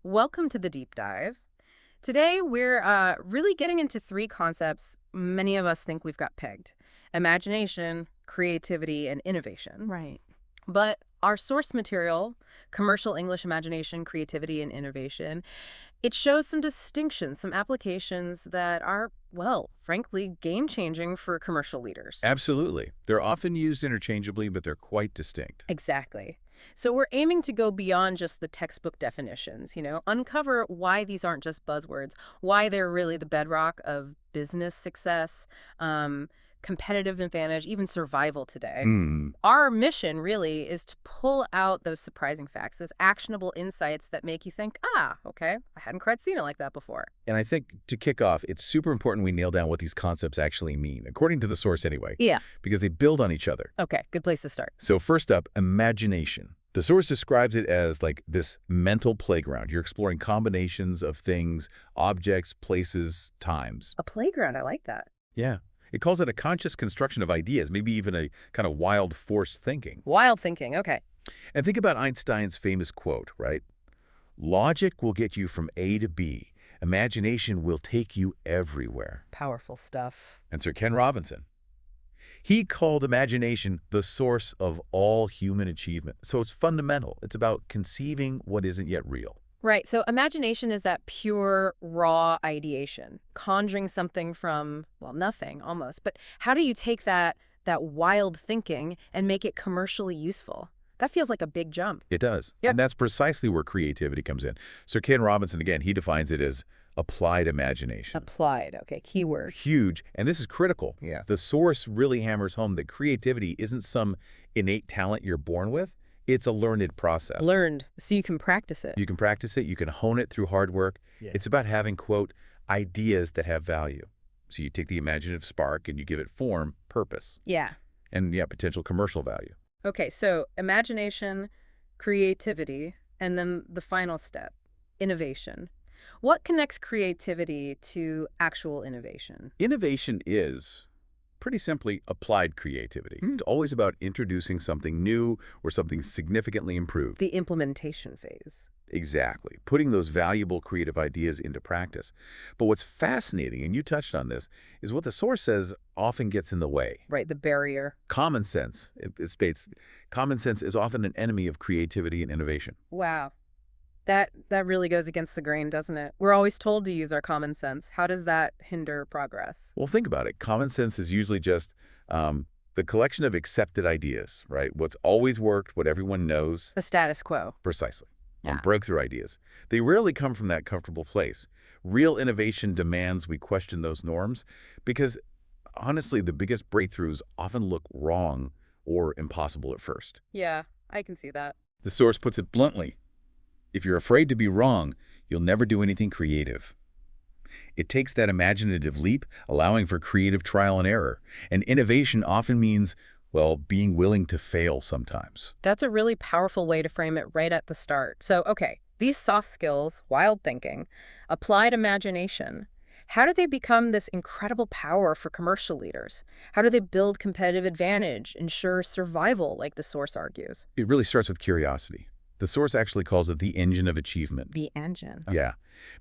Welcome to the deep dive. Today, we're really getting into three concepts many of us think we've got pegged: imagination, creativity, and innovation. Right. But our source material, Commercial English Imagination, Creativity, and Innovation, it shows some distinctions, some applications that are, well, frankly, game changing for commercial leaders. Absolutely. They're often used interchangeably, but they're quite distinct. Exactly. So we're aiming to go beyond just the textbook definitions, uncover why these aren't just buzzwords, why they're really the bedrock of business success, competitive advantage, even survival today. Hmm. Our mission really is to pull out those surprising facts, those actionable insights that make you think, okay, I hadn't quite seen it like that before. And I think to kick off, it's super important we nail down what these concepts actually mean, according to the source anyway, Yeah. because they build on each other. Okay, good place to start. So first up, imagination. The source describes it as like this mental playground. You're exploring combinations of things, objects, places, times. A playground, I like that. Yeah. It calls it a conscious construction of ideas, maybe even a kind of wild force thinking. Wild thinking, okay. And think about Einstein's famous quote, right? Logic will get you from A to B. Imagination will take you everywhere. Powerful stuff. And Sir Ken Robinson, he called imagination the source of all human achievement. So it's fundamental. It's about conceiving what isn't yet real. Right. So imagination is that pure, raw ideation, conjuring something from, well, nothing almost. But how do you take that wild thinking and make it commercially useful? That feels like a big jump. It does. Yep. And that's precisely where creativity comes in. Sir Ken Robinson, again, he defines it as applied imagination. Applied. Okay, keyword. Huge. And this is critical. Yeah. The source really hammers home that creativity isn't some innate talent you're born with. It's a learned process. Learned, so you can practice it. You can practice it. You can hone it through hard work. Yeah. It's about having, quote, ideas that have value. So you take the imaginative spark and you give it form, purpose, Yeah. and, yeah, potential commercial value. Okay, so imagination, creativity, and then the final step, innovation. What connects creativity to actual innovation? Innovation is, pretty simply, applied creativity. It's always about introducing something new or something significantly improved. The implementation phase. Exactly. Putting those valuable creative ideas into practice. But what's fascinating, and you touched on this, is what the source says often gets in the way. Right, the barrier. Common sense. It states, common sense is often an enemy of creativity and innovation. Wow. That really goes against the grain, doesn't it? We're always told to use our common sense. How does that hinder progress? Well, think about it. Common sense is usually just the collection of accepted ideas, right? What's always worked, what everyone knows. The status quo. Precisely. Yeah. Breakthrough ideas. They rarely come from that comfortable place. Real innovation demands we question those norms because, honestly, the biggest breakthroughs often look wrong or impossible at first. Yeah, I can see that. The source puts it bluntly. If you're afraid to be wrong, you'll never do anything creative. It takes that imaginative leap, allowing for creative trial and error. And innovation often means, well, being willing to fail sometimes. That's a really powerful way to frame it right at the start. So, okay, these soft skills, wild thinking, applied imagination, how do they become this incredible power for commercial leaders? How do they build competitive advantage, ensure survival, like the source argues? It really starts with curiosity. The source actually calls it the engine of achievement. The engine. Yeah,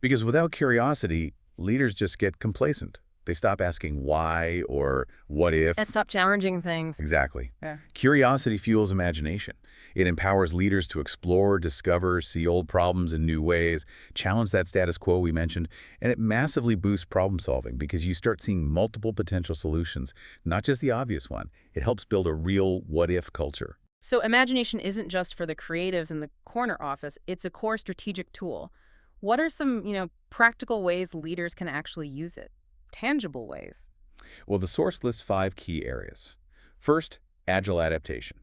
because without curiosity, leaders just get complacent. They stop asking why or what if. And stop challenging things. Exactly. Yeah. Curiosity fuels imagination. It empowers leaders to explore, discover, see old problems in new ways, challenge that status quo we mentioned, and it massively boosts problem solving because you start seeing multiple potential solutions, not just the obvious one. It helps build a real what-if culture. So imagination isn't just for the creatives in the corner office, it's a core strategic tool. What are some, practical ways leaders can actually use it? Tangible ways. Well, the source lists 5 key areas. First, agile adaptation.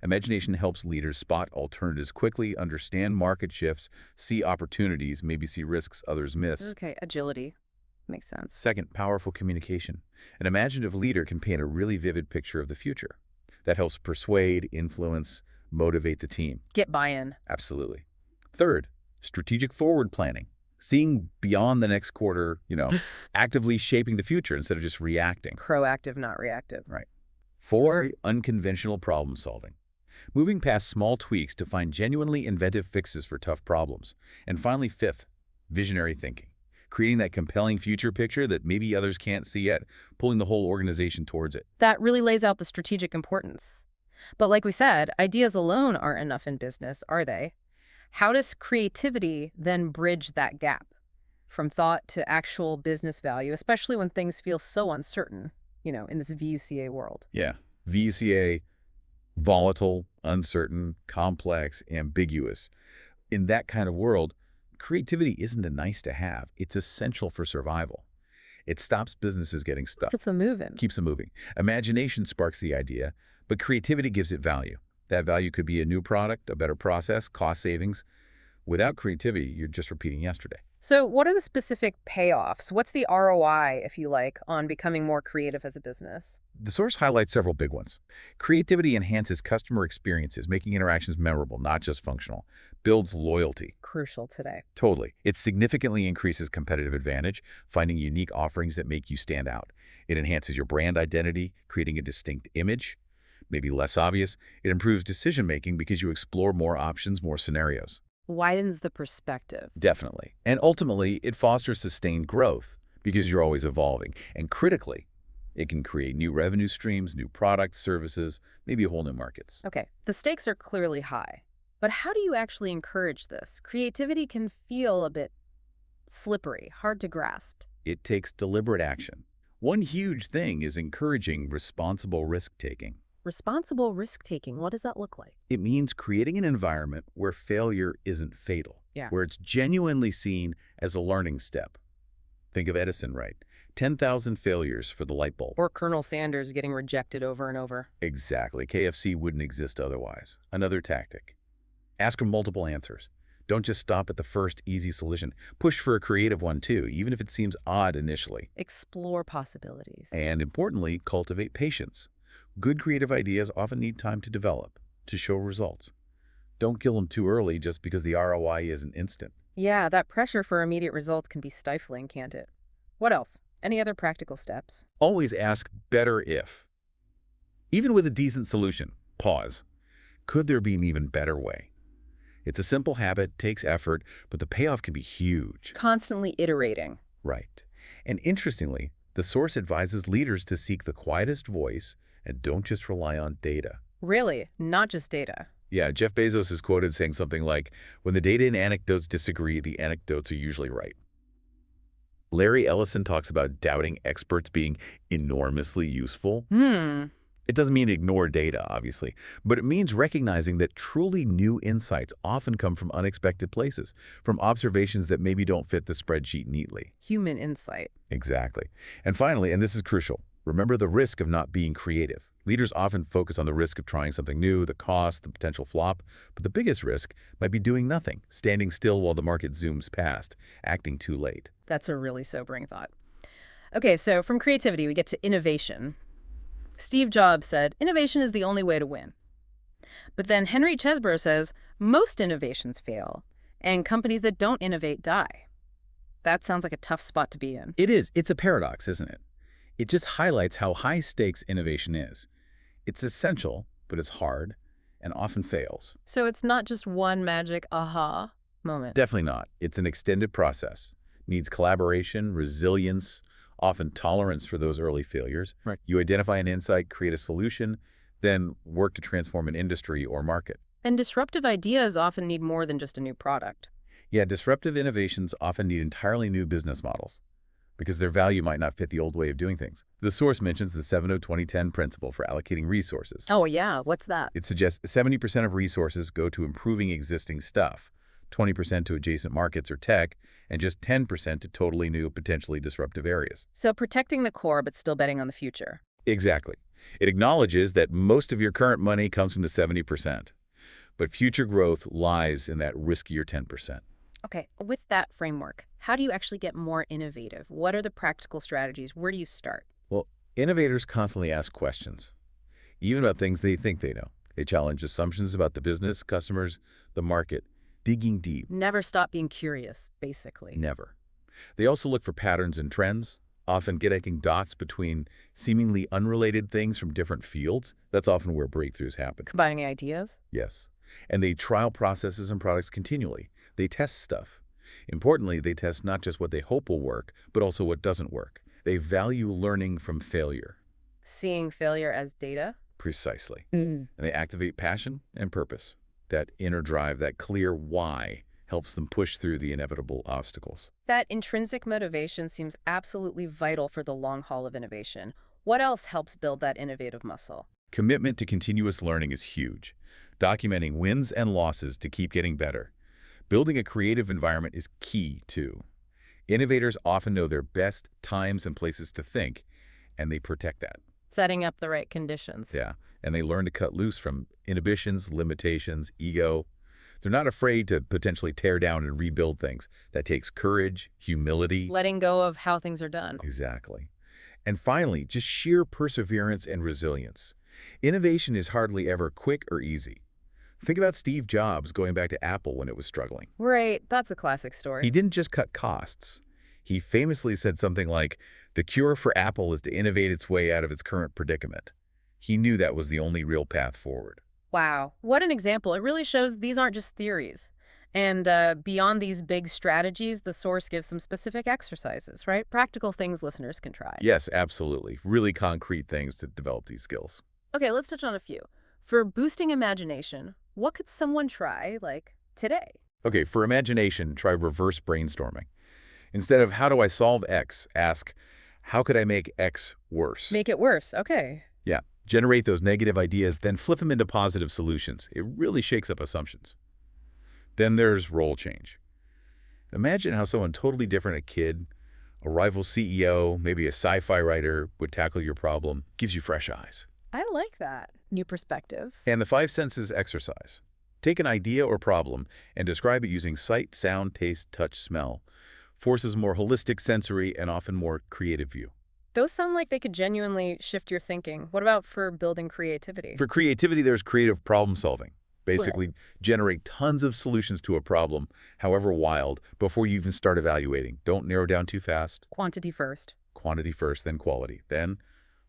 Imagination helps leaders spot alternatives quickly, understand market shifts, see opportunities, maybe see risks others miss. Okay, agility. Makes sense. Second, powerful communication. An imaginative leader can paint a really vivid picture of the future. That helps persuade, influence, motivate the team. Get buy-in. Absolutely. Third, strategic forward planning. Seeing beyond the next quarter, actively shaping the future instead of just reacting. Proactive, not reactive. Right. 4, unconventional problem solving. moving past small tweaks to find genuinely inventive fixes for tough problems. And finally, fifth, visionary thinking. Creating that compelling future picture that maybe others can't see yet, pulling the whole organization towards it. That really lays out the strategic importance. But like we said, ideas alone aren't enough in business, are they? How does creativity then bridge that gap from thought to actual business value, especially when things feel so uncertain, in this VUCA world? Yeah, VCA, volatile, uncertain, complex, ambiguous. In that kind of world, creativity isn't a nice to have. It's essential for survival. It stops businesses getting stuck, Keep them moving. keeps them moving. Imagination sparks the idea, but creativity gives it value. That value could be a new product, a better process, cost savings. Without creativity, you're just repeating yesterday. So what are the specific payoffs? What's the ROI, if you like, on becoming more creative as a business? The source highlights several big ones. Creativity enhances customer experiences, making interactions memorable, not just functional. Builds loyalty. Crucial today. Totally. It significantly increases competitive advantage, finding unique offerings that make you stand out. It enhances your brand identity, creating a distinct image. Maybe less obvious, it improves decision-making because you explore more options, more scenarios. Widens the perspective. Definitely. And ultimately, it fosters sustained growth because you're always evolving. And critically, it can create new revenue streams, new products, services, maybe whole new markets. Okay, the stakes are clearly high. But how do you actually encourage this? Creativity can feel a bit slippery, hard to grasp. It takes deliberate action. One huge thing is encouraging responsible risk-taking. Responsible risk-taking, what does that look like? It means creating an environment where failure isn't fatal, Yeah. where it's genuinely seen as a learning step. Think of Edison, right? 10,000 failures for the light bulb. Or Colonel Sanders getting rejected over and over. Exactly. KFC wouldn't exist otherwise. Another tactic. Ask for multiple answers. Don't just stop at the first easy solution. Push for a creative one too, even if it seems odd initially. Explore possibilities. And importantly, cultivate patience. Good creative ideas often need time to develop, to show results. Don't kill them too early just because the ROI isn't instant. Yeah, that pressure for immediate results can be stifling, can't it? What else? Any other practical steps? Always ask better if. Even with a decent solution, pause. Could there be an even better way? It's a simple habit, takes effort, but the payoff can be huge. Constantly iterating. Right. And interestingly, the source advises leaders to seek the quietest voice and don't just rely on data. Really, not just data. Yeah, Jeff Bezos is quoted saying something like, when the data and anecdotes disagree, the anecdotes are usually right. Larry Ellison talks about doubting experts being enormously useful. It doesn't mean ignore data, obviously, but it means recognizing that truly new insights often come from unexpected places, from observations that maybe don't fit the spreadsheet neatly. Human insight. Exactly. And finally, and this is crucial, remember the risk of not being creative. Leaders often focus on the risk of trying something new, the cost, the potential flop, but the biggest risk might be doing nothing, standing still while the market zooms past, acting too late. That's a really sobering thought. Okay, so from creativity, we get to innovation. Steve Jobs said, innovation is the only way to win. But then Henry Chesbrough says, most innovations fail, and companies that don't innovate die. That sounds like a tough spot to be in. It is. It's a paradox, isn't it? It just highlights how high-stakes innovation is. It's essential, but it's hard and often fails. So it's not just one magic aha moment. Definitely not. It's an extended process. Needs collaboration, resilience, often tolerance for those early failures. Right. You identify an insight, create a solution, then work to transform an industry or market. And disruptive ideas often need more than just a new product. Yeah, disruptive innovations often need entirely new business models because their value might not fit the old way of doing things. The source mentions the 70-20-10 principle for allocating resources. Oh yeah, what's that? It suggests 70% of resources go to improving existing stuff, 20% to adjacent markets or tech, and just 10% to totally new, potentially disruptive areas. So protecting the core but still betting on the future. Exactly. It acknowledges that most of your current money comes from the 70%, but future growth lies in that riskier 10%. Okay, with that framework, how do you actually get more innovative? What are the practical strategies? Where do you start? Well, innovators constantly ask questions, even about things they think they know. They challenge assumptions about the business, customers, the market, digging deep. Never stop being curious, basically. Never. They also look for patterns and trends, often connecting dots between seemingly unrelated things from different fields. That's often where breakthroughs happen. Combining ideas? Yes. And they trial processes and products continually. They test stuff. Importantly, they test not just what they hope will work, but also what doesn't work. They value learning from failure. Seeing failure as data? Precisely. Mm. And they activate passion and purpose. That inner drive, that clear why, helps them push through the inevitable obstacles. That intrinsic motivation seems absolutely vital for the long haul of innovation. What else helps build that innovative muscle? Commitment to continuous learning is huge. Documenting wins and losses to keep getting better. Building a creative environment is key, too. Innovators often know their best times and places to think, and they protect that. Setting up the right conditions. Yeah, and they learn to cut loose from inhibitions, limitations, ego. They're not afraid to potentially tear down and rebuild things. That takes courage, humility. Letting go of how things are done. Exactly. And finally, just sheer perseverance and resilience. Innovation is hardly ever quick or easy. Think about Steve Jobs going back to Apple when it was struggling. Right, that's a classic story. He didn't just cut costs. He famously said something like, "The cure for Apple is to innovate its way out of its current predicament." He knew that was the only real path forward. Wow, what an example. It really shows these aren't just theories. And beyond these big strategies, the source gives some specific exercises, right? Practical things listeners can try. Yes, absolutely. Really concrete things to develop these skills. Okay, let's touch on a few. For boosting imagination, what could someone try, like, today? Okay, for imagination, try reverse brainstorming. Instead of how do I solve X, ask how could I make X worse? Make it worse, okay. Yeah, generate those negative ideas, then flip them into positive solutions. It really shakes up assumptions. Then there's role change. Imagine how someone totally different, a kid, a rival CEO, maybe a sci-fi writer, would tackle your problem. Gives you fresh eyes. I like that. New perspectives. And the five senses exercise. Take an idea or problem and describe it using sight, sound, taste, touch, smell. Forces a more holistic, sensory, and often more creative view. Those sound like they could genuinely shift your thinking. What about for building creativity? For creativity, there's creative problem solving. Basically, generate tons of solutions to a problem, however wild, before you even start evaluating. Don't narrow down too fast. Quantity first. Quantity first, then quality. Then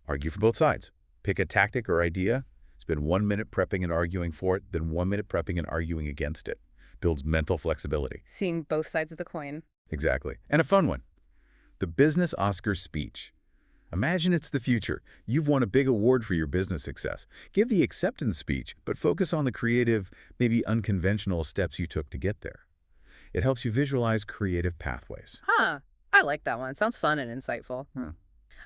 argue for both sides. Pick a tactic or idea. Spend 1 minute prepping and arguing for it, then 1 minute prepping and arguing against it. Builds mental flexibility. Seeing both sides of the coin. Exactly. And a fun one. The Business Oscar speech. Imagine it's the future. You've won a big award for your business success. Give the acceptance speech, but focus on the creative, maybe unconventional steps you took to get there. It helps you visualize creative pathways. Huh. I like that one. Sounds fun and insightful.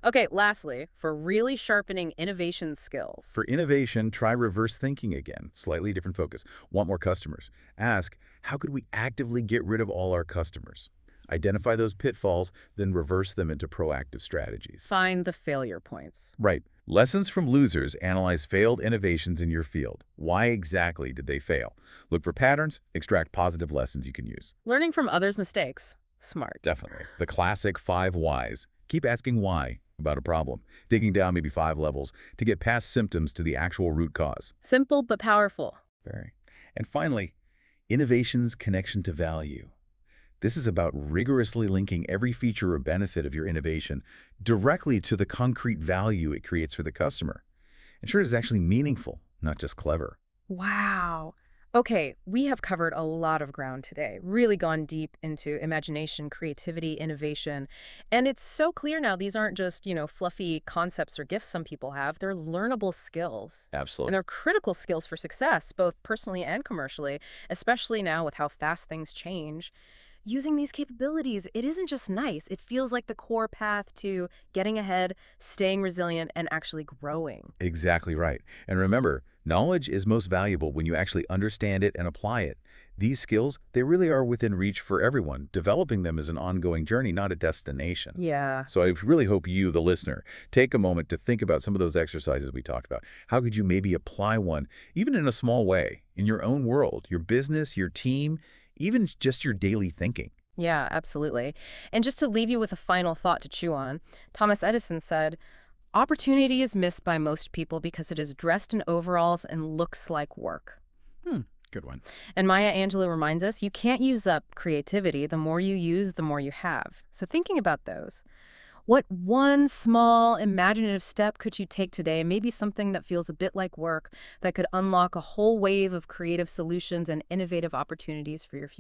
Okay, lastly, for really sharpening innovation skills. For innovation, try reverse thinking again. Slightly different focus. Want more customers? Ask, how could we actively get rid of all our customers? Identify those pitfalls, then reverse them into proactive strategies. Find the failure points. Right. Lessons from losers analyze failed innovations in your field. Why exactly did they fail? Look for patterns, extract positive lessons you can use. Learning from others' mistakes. Smart. Definitely. The classic 5 whys. Keep asking why about a problem, digging down maybe 5 levels to get past symptoms to the actual root cause. Simple but powerful. Very. And finally, innovation's connection to value. This is about rigorously linking every feature or benefit of your innovation directly to the concrete value it creates for the customer. Ensure it is actually meaningful, not just clever. Wow. Okay, we have covered a lot of ground today, really gone deep into imagination, creativity, innovation. And it's so clear now these aren't just, fluffy concepts or gifts some people have. They're learnable skills. And Absolutely. they're critical skills for success, both personally and commercially, especially now with how fast things change. Using these capabilities, it isn't just nice. It feels like the core path to getting ahead, staying resilient, and actually growing. Exactly right. And remember, knowledge is most valuable when you actually understand it and apply it. These skills, they really are within reach for everyone. Developing them is an ongoing journey, not a destination. Yeah. So I really hope you, the listener, take a moment to think about some of those exercises we talked about. How could you maybe apply one, even in a small way, in your own world, your business, your team, even just your daily thinking? Yeah, absolutely. And just to leave you with a final thought to chew on, Thomas Edison said, "Opportunity is missed by most people because it is dressed in overalls and looks like work." Good one. And Maya Angelou reminds us, you can't use up creativity. The more you use, the more you have. So thinking about those, What one small imaginative step could you take today, maybe something that feels a bit like work, that could unlock a whole wave of creative solutions and innovative opportunities for your future?